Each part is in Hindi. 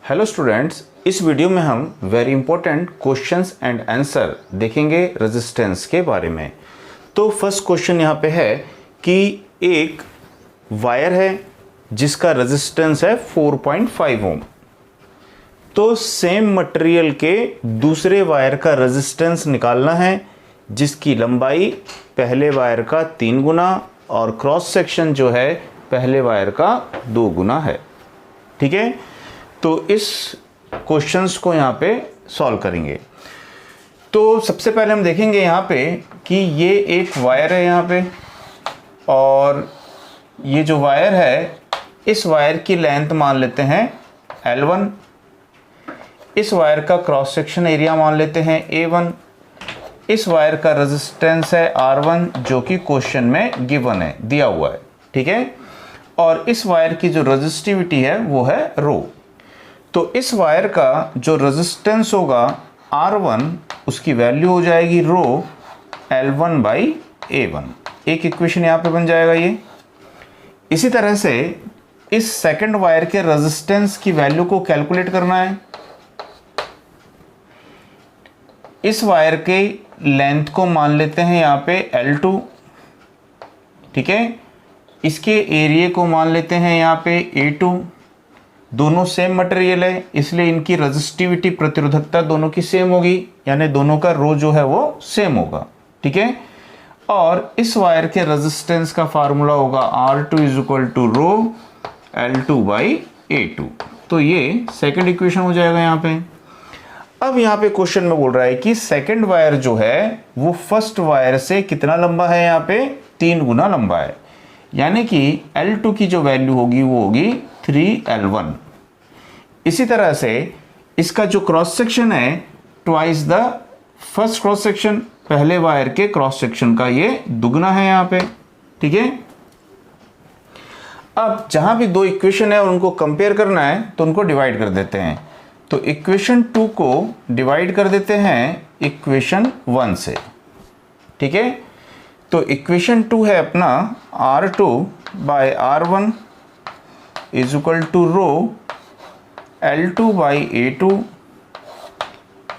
हेलो स्टूडेंट्स, इस वीडियो में हम very important questions and answer देखेंगे रेजिस्टेंस के बारे में। तो फर्स्ट क्वेश्चन यहाँ पे है कि एक वायर है जिसका रेजिस्टेंस है 4.5 ओम। तो सेम मटेरियल के दूसरे वायर का रेजिस्टेंस निकालना है जिसकी लंबाई पहले वायर का 3 गुना और क्रॉस सेक्शन जो है पहले वायर का 2 गुना है। ठीक है, तो इस क्वेश्चंस को यहाँ पे सॉल्व करेंगे। तो सबसे पहले हम देखेंगे यहाँ पे कि ये एक वायर है यहाँ पे, और ये जो वायर है इस वायर की लेंथ मान लेते हैं L1। इस वायर का क्रॉस सेक्शन एरिया मान लेते हैं A1। इस वायर का रेजिस्टेंस है R1 जो कि क्वेश्चन में गिवन है, दिया हुआ है। ठीक है, और इस वायर की जो रेजिस्टिविटी है वो है रो। तो इस वायर का जो रेजिस्टेंस होगा R1 उसकी वैल्यू हो जाएगी रो L1/A1। एक इक्वेशन यहाँ पे बन जाएगा ये। इसी तरह से इस सेकंड वायर के रेजिस्टेंस की वैल्यू को कैलकुलेट करना है। इस वायर के लेंथ को मान लेते हैं यहाँ पे L2। ठीक है, इसके एरिया को मान लेते हैं यहाँ पे A2। दोनों सेम मटेरियल है इसलिए इनकी रेजिस्टिविटी प्रतिरोधकता दोनों की सेम होगी, यानी दोनों का रो जो है वो सेम होगा। ठीक है, और इस वायर के रेजिस्टेंस का फार्मूला होगा R2 = रो L2/A2। तो ये सेकंड इक्वेशन हो जाएगा यहाँ पे। अब यहाँ पे क्वेश्चन में बोल रहा है कि सेकंड वायर जो है वो फर्स्ट वायर से कितना लंबा है, यहाँ पे 3 गुना लंबा है, यानी कि L2 की जो वैल्यू होगी वो होगी 3L1। इसी तरह से इसका जो क्रॉस सेक्शन है twice the first cross section, पहले वायर के क्रॉस सेक्शन का ये दुगना है यहाँ पे। ठीक है, अब जहां भी दो इक्वेशन है और उनको कंपेयर करना है तो उनको डिवाइड कर देते हैं। तो इक्वेशन 2 को डिवाइड कर देते हैं इक्वेशन 1 से। ठीक है, तो इक्वेशन 2 है अपना R2/R1 = रो L2/A2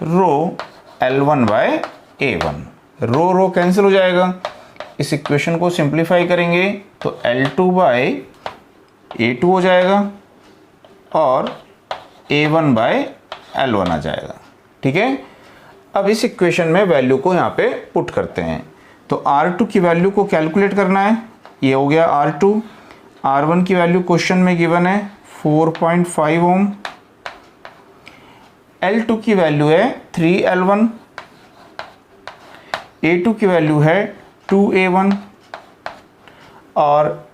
रो L1/A1। रो कैंसिल हो जाएगा। इस इक्वेशन को सिंप्लीफाई करेंगे तो L2/A2 हो जाएगा और A1/L1 आ जाएगा। ठीक है, अब इस इक्वेशन में वैल्यू को यहाँ पे पुट करते हैं। तो R2 की वैल्यू को कैलकुलेट करना है, ये हो गया R2। R1 की वैल्यू क्वेश्चन में गिवन है 4.5 ओम। L2 की वैल्यू है 3L1। A2 की वैल्यू है 2A1 और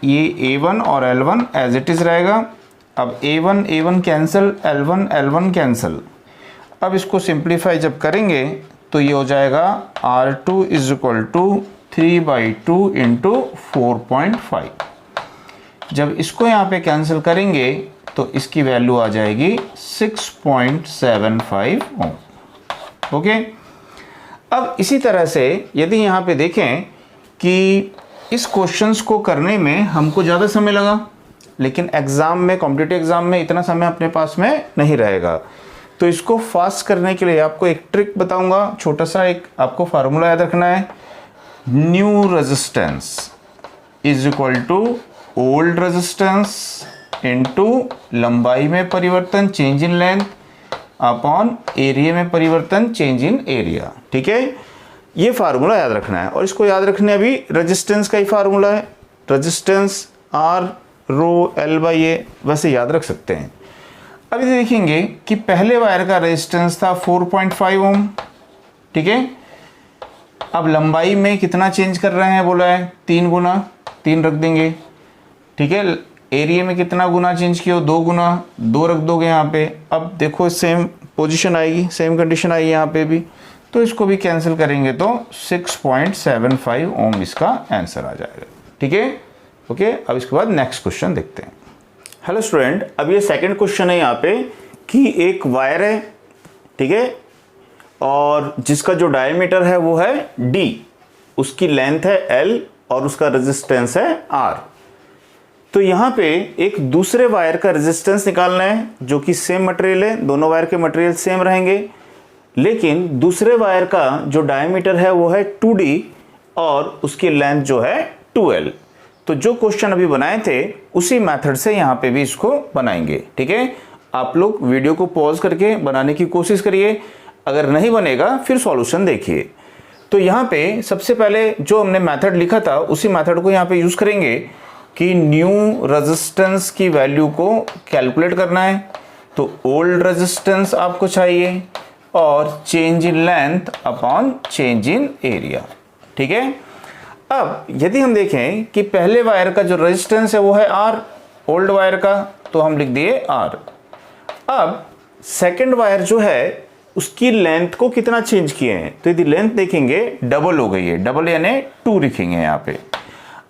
ये A1 और L1 एज इट इज रहेगा। अब A1 कैंसिल, L1 कैंसिल। अब इसको सिंप्लीफाई जब करेंगे तो ये हो जाएगा R2 = 3/2 × 4.5। जब इसको यहाँ पे कैंसिल करेंगे तो इसकी वैल्यू आ जाएगी 6.75 ओम। ओके, अब इसी तरह से यदि यहाँ पे देखें कि इस क्वेश्चंस को करने में हमको ज़्यादा समय लगा, लेकिन एग्ज़ाम में, कॉम्पिटिटिव एग्ज़ाम में इतना समय अपने पास में नहीं रहेगा। तो इसको फास्ट करने के लिए आपको एक ट्रिक बताऊंगा, छोटा सा एक आपको फार्मूला याद रखना है। New resistance = old resistance into लंबाई में परिवर्तन change in length upon area में परिवर्तन चेंज इन एरिया। ठीक है, ये फार्मूला याद रखना है और इसको याद रखने अभी रेजिस्टेंस का ही फार्मूला है। रेजिस्टेंस R रो L/A वैसे याद रख सकते हैं। अभी देखेंगे कि पहले वायर का रेजिस्टेंस था 4.5 ओम। ठीक है, अब लंबाई में कितना चेंज कर रहे हैं बोला है 3 गुना, 3 रख देंगे। ठीक है, एरिया में कितना गुना चेंज किया, 2 गुना, 2 रख दोगे यहाँ पे। अब देखो सेम पोजीशन आएगी, सेम कंडीशन आएगी यहाँ पे भी, तो इसको भी कैंसिल करेंगे तो 6.75 ओम इसका आंसर आ जाएगा। ठीक है, ओके। अब इसके बाद नेक्स्ट क्वेश्चन देखते हैं। हेलो स्टूडेंट, अब ये सेकंड क्वेश्चन है यहाँ पे कि एक वायर है, ठीक है, और जिसका जो डायमीटर है वो है D, उसकी लेंथ है L और उसका रेजिस्टेंस है R। तो यहाँ पे एक दूसरे वायर का रेजिस्टेंस निकालना है जो कि सेम मटेरियल है, दोनों वायर के मटेरियल सेम रहेंगे, लेकिन दूसरे वायर का जो डायमीटर है वो है 2d और उसकी लेंथ जो है 2l। तो जो क्वेश्चन अभी बनाए थे उसी मेथड से यहाँ पे भी इसको बनाएंगे। ठीक है, आप लोग वीडियो को पॉज करके बनाने की कोशिश करिए, अगर नहीं बनेगा फिर सॉल्यूशन देखिए। तो यहाँ पे सबसे पहले जो हमने मेथड लिखा था उसी मेथड को यहाँ पे यूज करेंगे कि न्यू रेजिस्टेंस की वैल्यू को कैलकुलेट करना है। तो ओल्ड रेजिस्टेंस आपको चाहिए और change in length upon change in area. ठीक है, अब यदि हम देखें कि पहले वायर का जो रेजिस्टेंस है वो है R, ओल्ड वायर का, तो हम लिख दिए R। अब सेकंड वायर जो है उसकी लेंथ को कितना चेंज किए हैं, तो यदि लेंथ देखेंगे डबल हो गई है, डबल यानी 2 लिखेंगे यहाँ पे।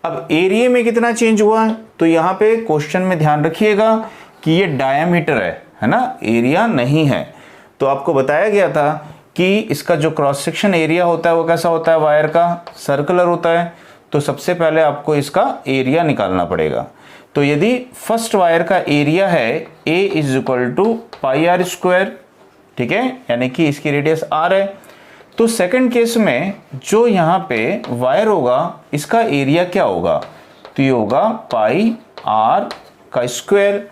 अब एरिया में कितना चेंज हुआ, तो यहाँ पे क्वेश्चन में ध्यान रखिएगा कि ये डायमीटर है ना, एरिया नहीं है। तो आपको बताया गया था कि इसका जो क्रॉस सेक्शन एरिया होता है वो कैसा होता है, वायर का सर्कुलर होता है। तो सबसे पहले आपको इसका एरिया निकालना पड़ेगा। तो यदि फर्स्ट वायर का एरिया है A is equal to pi r square, ठीक है, यानी कि इसकी रेडियस R है, तो सेकंड केस में जो यहाँ पे वायर होगा इसका एरिया क्या होगा, तो ये होगा पाई R का स्क्वायर।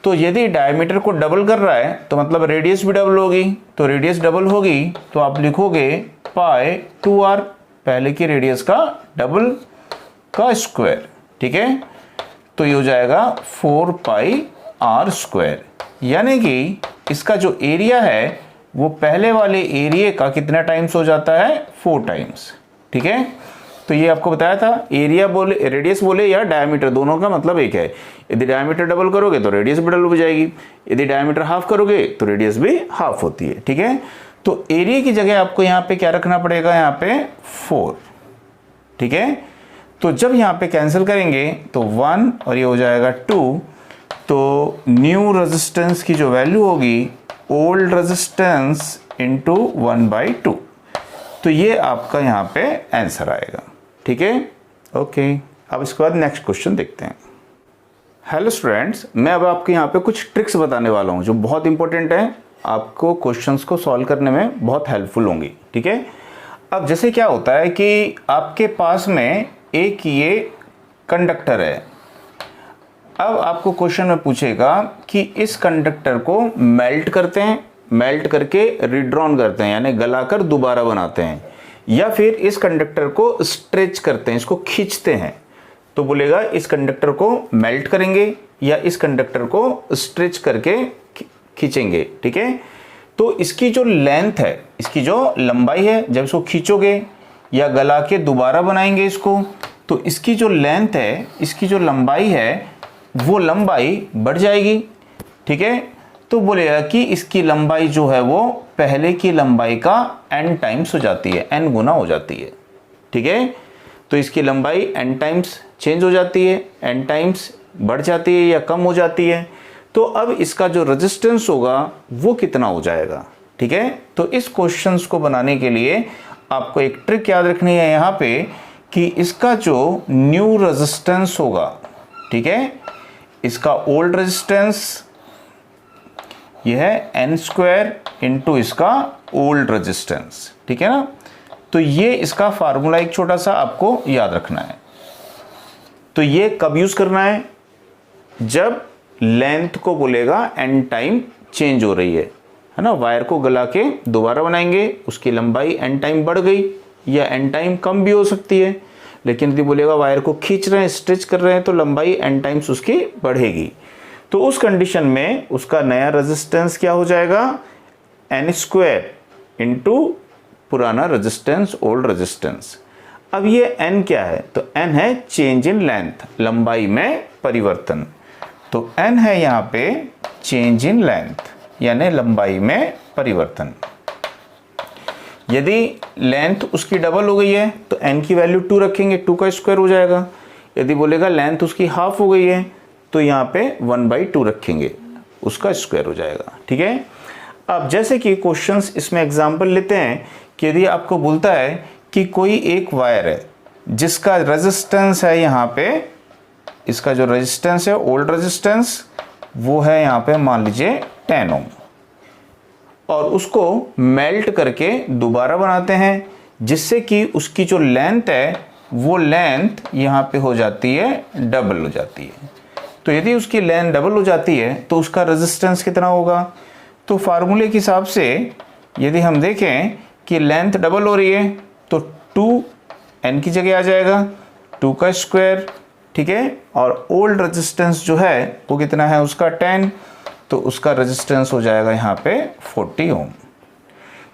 तो यदि डायमीटर को डबल कर रहा है तो मतलब रेडियस भी डबल होगी, तो रेडियस डबल होगी तो आप लिखोगे पाई 2R, पहले की रेडियस का डबल का स्क्वायर। ठीक है, तो ये हो जाएगा 4 पाई R स्क्वायर, यानी कि इसका जो एरिया है वो पहले वाले एरिया का कितना टाइम्स हो जाता है, 4 टाइम्स। ठीक है, तो ये आपको बताया था, एरिया बोले रेडियस बोले या डायमीटर, दोनों का मतलब एक है। यदि डायमीटर डबल करोगे तो रेडियस भी डबल हो जाएगी, यदि डायमीटर हाफ करोगे तो रेडियस भी हाफ होती है। ठीक है, तो एरिया की जगह आपको यहाँ पे क्या रखना पड़ेगा, यहाँ पे 4। ठीक है, तो जब यहाँ पे कैंसिल करेंगे तो 1 और ये हो जाएगा 2, तो न्यू रेजिस्टेंस की जो वैल्यू होगी ओल्ड रेजिस्टेंस इंटू 1/2, तो ये आपका यहाँ पे आंसर आएगा। ठीक है, ओके। अब इसके बाद नेक्स्ट क्वेश्चन देखते हैं। हेलो स्टूडेंट्स, मैं अब आपके यहाँ पे कुछ ट्रिक्स बताने वाला हूँ जो बहुत इंपॉर्टेंट है, आपको क्वेश्चंस को सॉल्व करने में बहुत हेल्पफुल होंगी। ठीक है, अब जैसे क्या होता है कि आपके पास में एक ये कंडक्टर है। अब आपको क्वेश्चन में पूछेगा कि इस कंडक्टर को मेल्ट करते हैं, मेल्ट करके रिड्रॉन करते हैं यानी गलाकर दोबारा बनाते हैं, या फिर इस कंडक्टर को स्ट्रेच करते हैं, इसको खींचते हैं। तो बोलेगा इस कंडक्टर को मेल्ट करेंगे या इस कंडक्टर को स्ट्रेच करके खींचेंगे। ठीक है, तो इसकी जो लेंथ है, इसकी जो लंबाई है, जब इसको खींचोगे या गला के दोबारा बनाएंगे इसको, तो इसकी जो लेंथ है, इसकी जो लंबाई है वो लंबाई बढ़ जाएगी। ठीक है, तो बोलेगा कि इसकी लंबाई जो है वो पहले की लंबाई का n टाइम्स हो जाती है, n गुना हो जाती है। ठीक है, तो इसकी लंबाई n टाइम्स चेंज हो जाती है, n टाइम्स बढ़ जाती है या कम हो जाती है। तो अब इसका जो रेजिस्टेंस होगा वो कितना हो जाएगा। ठीक है, तो इस क्वेश्चंस को बनाने के लिए आपको एक ट्रिक याद रखनी है यहाँ पे कि इसका जो न्यू रेजिस्टेंस होगा, ठीक है, इसका ओल्ड रेजिस्टेंस यह है n स्क्वायर इंटू इसका ओल्ड रेजिस्टेंस। ठीक है ना, तो ये इसका फार्मूला एक छोटा सा आपको याद रखना है। तो ये कब यूज करना है, जब लेंथ को बोलेगा n टाइम चेंज हो रही है ना, वायर को गला के दोबारा बनाएंगे, उसकी लंबाई n टाइम बढ़ गई या n टाइम कम भी हो सकती है, लेकिन यदि बोलेगा वायर को खींच रहे हैं, स्ट्रेच कर रहे हैं, तो लंबाई n टाइम्स उसकी बढ़ेगी। तो उस कंडीशन में उसका नया रेजिस्टेंस क्या हो जाएगा, n स्क्वायर इंटू पुराना रेजिस्टेंस, ओल्ड रेजिस्टेंस। अब ये n क्या है, तो n है चेंज इन लेंथ, लंबाई में परिवर्तन। तो n है यहाँ पे चेंज इन लेंथ यानी लंबाई में परिवर्तन। यदि लेंथ उसकी डबल हो गई है तो n की वैल्यू 2 रखेंगे, 2 का स्क्वायर हो जाएगा। यदि बोलेगा लेंथ उसकी हाफ हो गई है तो यहाँ पे 1/2 रखेंगे, उसका स्क्वायर हो जाएगा। ठीक है, अब जैसे कि क्वेश्चंस इसमें एग्जांपल लेते हैं कि यदि आपको बोलता है कि कोई एक वायर है जिसका रेजिस्टेंस है यहाँ पे इसका जो रेजिस्टेंस है ओल्ड रेजिस्टेंस वो है यहाँ पे मान लीजिए 10 ओम, और उसको मेल्ट करके दोबारा बनाते हैं जिससे कि उसकी जो लेंथ है वो लेंथ यहाँ पे हो जाती है डबल हो जाती है। तो यदि उसकी लेंथ डबल हो जाती है तो उसका रेजिस्टेंस कितना होगा? तो फार्मूले के हिसाब से यदि हम देखें कि लेंथ डबल हो रही है तो 2n की जगह आ जाएगा 2 का स्क्वायर, ठीक है, और ओल्ड रेजिस्टेंस जो है वो कितना है उसका 10, तो उसका रेजिस्टेंस हो जाएगा यहाँ पे 40 ओम।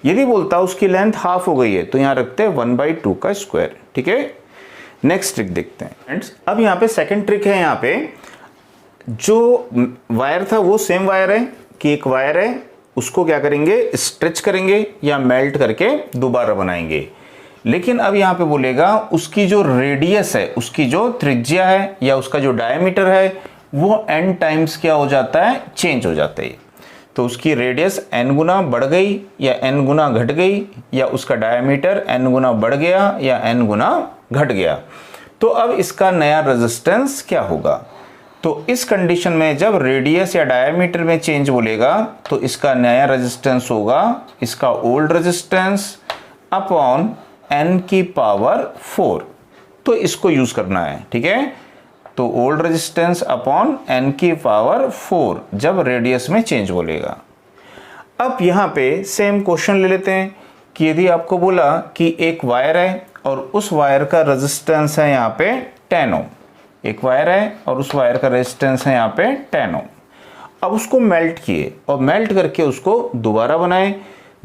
यदि बोलता उसकी लेंथ हाफ हो गई है तो यहाँ रखते हैं 1/2 का स्क्वायर, ठीक है। नेक्स्ट ट्रिक देखते हैं फ्रेंड्स। अब यहाँ पे सेकंड ट्रिक है, यहाँ पे जो वायर था वो सेम वायर है कि एक वायर है उसको क्या करेंगे स्ट्रेच करेंगे या मेल्ट करके दोबारा बनाएंगे, लेकिन अब यहाँ पे बोलेगा उसकी जो रेडियस है, उसकी जो त्रिज्या है या उसका जो डायमीटर है वो n टाइम्स क्या हो जाता है चेंज हो जाता है। तो उसकी रेडियस n गुना बढ़ गई या n गुना घट गई या उसका डायमीटर n गुना बढ़ गया या n गुना घट गया, तो अब इसका नया रेजिस्टेंस क्या होगा? तो इस कंडीशन में जब रेडियस या डायमीटर में चेंज बोलेगा तो इसका नया रेजिस्टेंस होगा इसका ओल्ड रेजिस्टेंस अपॉन n की पावर 4। तो इसको यूज करना है, ठीक है। तो ओल्ड रेजिस्टेंस अपॉन n की पावर 4 जब रेडियस में चेंज बोलेगा। अब यहाँ पे सेम क्वेश्चन ले लेते हैं कि यदि आपको बोला कि एक वायर है और उस वायर का रेजिस्टेंस है यहाँ पे 10 ओम, एक वायर है और उस वायर का रेजिस्टेंस है यहाँ पे 10 ओम। अब उसको मेल्ट किए और मेल्ट करके उसको दोबारा बनाए।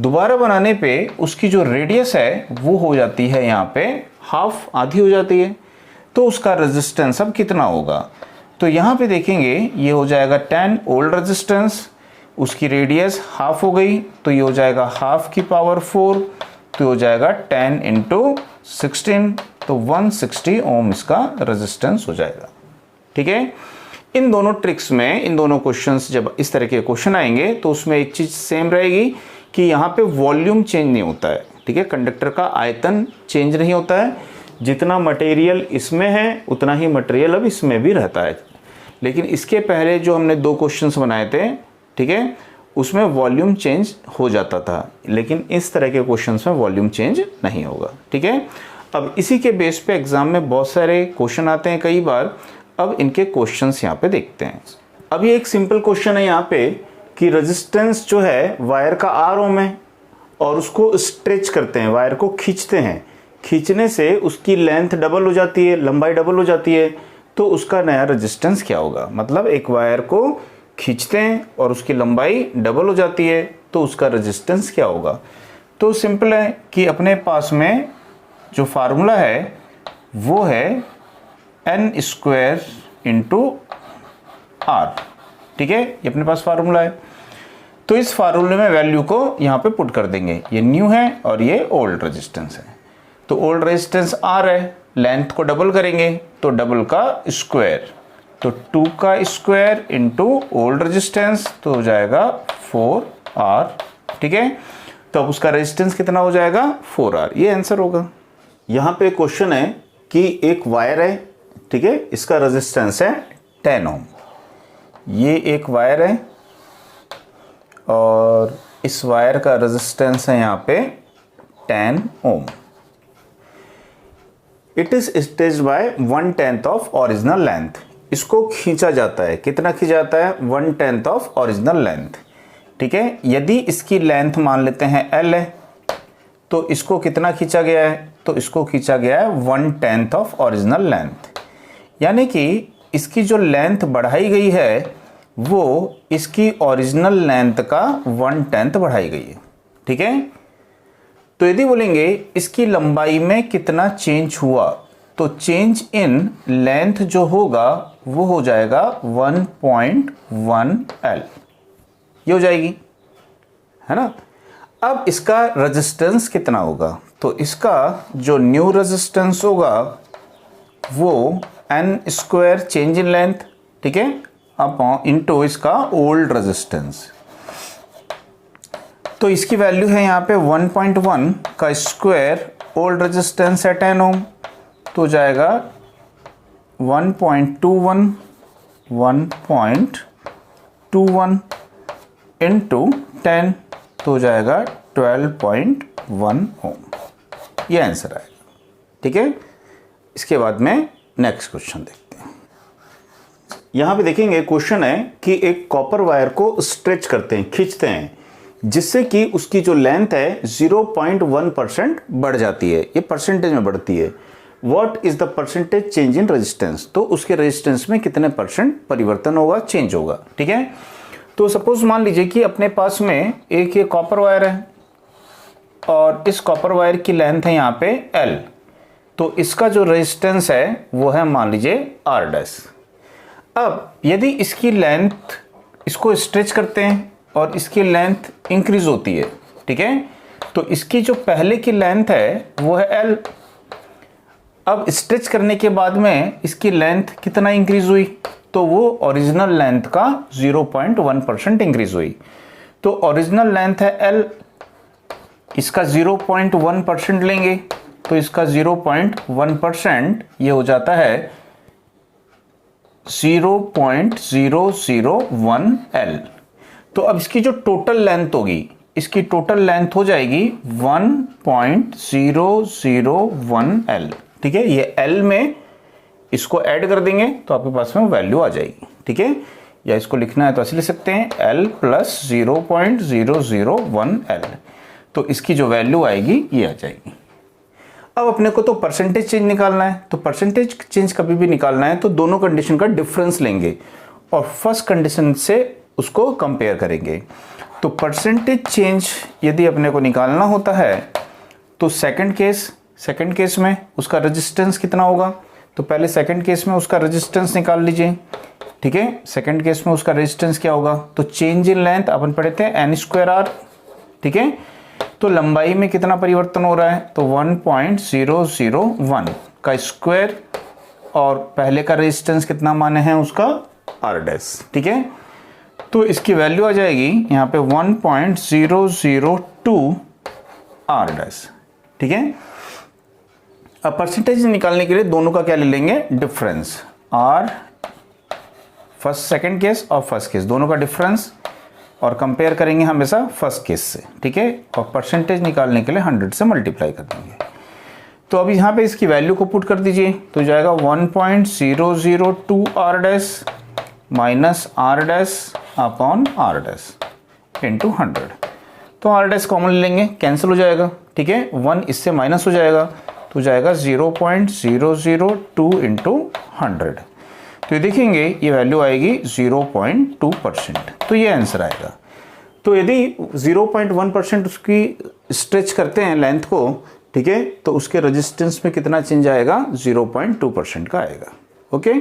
दोबारा बनाने पे उसकी जो रेडियस है वो हो जाती है यहाँ पे हाफ, आधी हो जाती है, तो उसका रेजिस्टेंस अब कितना होगा? तो यहाँ पे देखेंगे ये हो जाएगा 10 ओल्ड रेजिस्टेंस, उसकी रेडियस हाफ हो गई तो ये हो जाएगा हाफ की पावर 4, तो हो जाएगा 10 इंटू 16, तो 160 ओम इसका रेजिस्टेंस हो जाएगा, ठीक है। इन दोनों ट्रिक्स में, इन दोनों क्वेश्चंस जब इस तरह के क्वेश्चन आएंगे तो उसमें एक चीज सेम रहेगी कि यहाँ पे वॉल्यूम चेंज नहीं होता है, ठीक है, कंडक्टर का आयतन चेंज नहीं होता है, जितना मटेरियल इसमें है उतना ही मटेरियल अब इसमें भी रहता है। लेकिन इसके पहले जो हमने दो क्वेश्चंस बनाए थे, ठीक है, उसमें वॉल्यूम चेंज हो जाता था, लेकिन इस तरह के क्वेश्चंस में वॉल्यूम चेंज नहीं होगा, ठीक है। अब इसी के बेस पे एग्जाम में बहुत सारे क्वेश्चन आते हैं कई बार। अब इनके क्वेश्चंस यहाँ पे देखते हैं। अब ये एक सिंपल क्वेश्चन है यहाँ पे कि रेजिस्टेंस जो है वायर का R ओम है और उसको स्ट्रेच करते हैं, वायर को खींचते हैं, खींचने से उसकी लेंथ डबल हो जाती है, लंबाई डबल हो जाती है, तो उसका नया रेजिस्टेंस क्या होगा? मतलब एक वायर को खींचते हैं और उसकी लंबाई डबल हो जाती है तो उसका रेजिस्टेंस क्या होगा? तो सिंपल है कि अपने पास में जो फार्मूला है वो है n स्क्वायर इंटू R, ठीक है, ये अपने पास फार्मूला है। तो इस फार्मूले में वैल्यू को यहाँ पे पुट कर देंगे, ये न्यू है और ये ओल्ड रेजिस्टेंस है। तो ओल्ड रेजिस्टेंस R है, लेंथ को डबल करेंगे तो डबल का स्क्वायर, तो 2 का स्क्वायर इंटू ओल्ड रेजिस्टेंस तो हो जाएगा 4R, ठीक है। तो अब उसका रेजिस्टेंस कितना हो जाएगा 4R, ये आंसर होगा। यहाँ पे क्वेश्चन है कि एक वायर है, ठीक है, इसका रेजिस्टेंस है 10 ओम, ये एक वायर है और इस वायर का रेजिस्टेंस है यहाँ पे 10 ohm. It is stretched by 1/10 of original length. इसको खींचा जाता है, कितना खींचा जाता है? 1/10 ऑफ ओरिजिनल लेंथ, ठीक है। यदि इसकी लेंथ मान लेते हैं L है तो इसको कितना खींचा गया है? तो इसको खींचा गया है 1/10 ऑफ ओरिजिनल लेंथ, यानी कि इसकी जो लेंथ बढ़ाई गई है वो इसकी ओरिजिनल लेंथ का 1/10 बढ़ाई गई है, ठीक है। तो यदि बोलेंगे इसकी लंबाई में कितना चेंज हुआ, तो चेंज इन लेंथ जो होगा वो हो जाएगा 1.1 L, ये हो जाएगी, है ना। अब इसका रेजिस्टेंस कितना होगा? तो इसका जो न्यू रेजिस्टेंस होगा वो n square change in length, ठीक है, अपॉन इनटू इसका ओल्ड रेजिस्टेंस। तो इसकी वैल्यू है यहाँ पे 1.1 का स्क्वायर, ओल्ड रेजिस्टेंस है 10 ओम, तो जाएगा 1.21 1.21 इंटू 10 तो हो जाएगा 12.1 ओम। ये आंसर आएगा। ठीक है, इसके बाद में नेक्स्ट क्वेश्चन देखते हैं। यहां पे देखेंगे क्वेश्चन है कि एक कॉपर वायर को स्ट्रेच करते हैं, खींचते हैं, जिससे कि उसकी जो लेंथ है 0.1% बढ़ जाती है। ये परसेंटेज में बढ़ती है। What is the percentage change in resistance, तो उसके रेजिस्टेंस में कितने परसेंट परिवर्तन होगा, चेंज होगा। ठीक है, तो सपोज मान लीजिए कि अपने पास में एक ये कॉपर वायर है और इस कॉपर वायर की लेंथ है यहाँ पे L, तो इसका जो रेजिस्टेंस है वो है मान लीजिए R डैश। अब यदि इसकी लेंथ, इसको स्ट्रेच करते हैं और इसकी लेंथ इंक्रीज होती है, ठीक है, तो इसकी जो पहले की लेंथ है वो है L। अब स्ट्रेच करने के बाद में इसकी लेंथ कितना इंक्रीज हुई, तो वो ओरिजिनल लेंथ का 0.1% इंक्रीज हुई। तो ओरिजिनल लेंथ है L, इसका 0.1% लेंगे तो इसका 0.1% ये हो जाता है 0.001 L। तो अब इसकी जो टोटल लेंथ होगी, इसकी टोटल लेंथ हो जाएगी 1.001 L। ठीक है, ये L में इसको ऐड कर देंगे तो आपके पास में वैल्यू आ जाएगी। ठीक है, या इसको लिखना है तो ऐसे लिख सकते हैं L प्लस 0.001 L, तो इसकी जो वैल्यू आएगी ये आ जाएगी। अब अपने को तो परसेंटेज चेंज निकालना है, तो परसेंटेज चेंज कभी भी निकालना है तो दोनों कंडीशन का डिफरेंस लेंगे और फर्स्ट कंडीशन से उसको कंपेयर करेंगे। तो परसेंटेज चेंज यदि अपने को निकालना होता है तो सेकंड केस में उसका रेजिस्टेंस कितना होगा, तो पहले सेकंड केस में उसका रेजिस्टेंस निकाल लीजिए। ठीक है, सेकंड केस में उसका रेजिस्टेंस क्या होगा, तो चेंज इन लेंथ अपन पढ़े थे n²r। ठीक है, तो लंबाई में कितना परिवर्तन हो रहा है, तो 1.001 का स्क्वायर और पहले का रेजिस्टेंस कितना माने हैं उसका r डैश। ठीक है, तो इसकी वैल्यू आ जाएगी यहाँ पे 1.002 r डैश। ठीक है, अब परसेंटेज निकालने के लिए दोनों का क्या ले लेंगे, difference, r first second case और फर्स्ट केस दोनों का डिफरेंस, और कंपेयर करेंगे हमेशा फर्स्ट केस से। ठीक है, और परसेंटेज निकालने के लिए 100 से मल्टीप्लाई कर देंगे। तो अब यहाँ पे इसकी वैल्यू को पुट कर दीजिए तो जाएगा 1.002 r dash minus r dash upon r dash into 100। तो r डैश कॉमन लेंगे, कैंसिल हो जाएगा। ठीक है, 1 इससे माइनस हो जाएगा तो जाएगा 0.002 इंटू 100। तो ये देखेंगे ये वैल्यू आएगी 0.2%। तो ये आंसर आएगा। तो यदि 0.1% उसकी स्ट्रेच करते हैं लेंथ को, ठीक है, तो उसके रेजिस्टेंस में कितना चेंज आएगा, 0.2% का आएगा। ओके।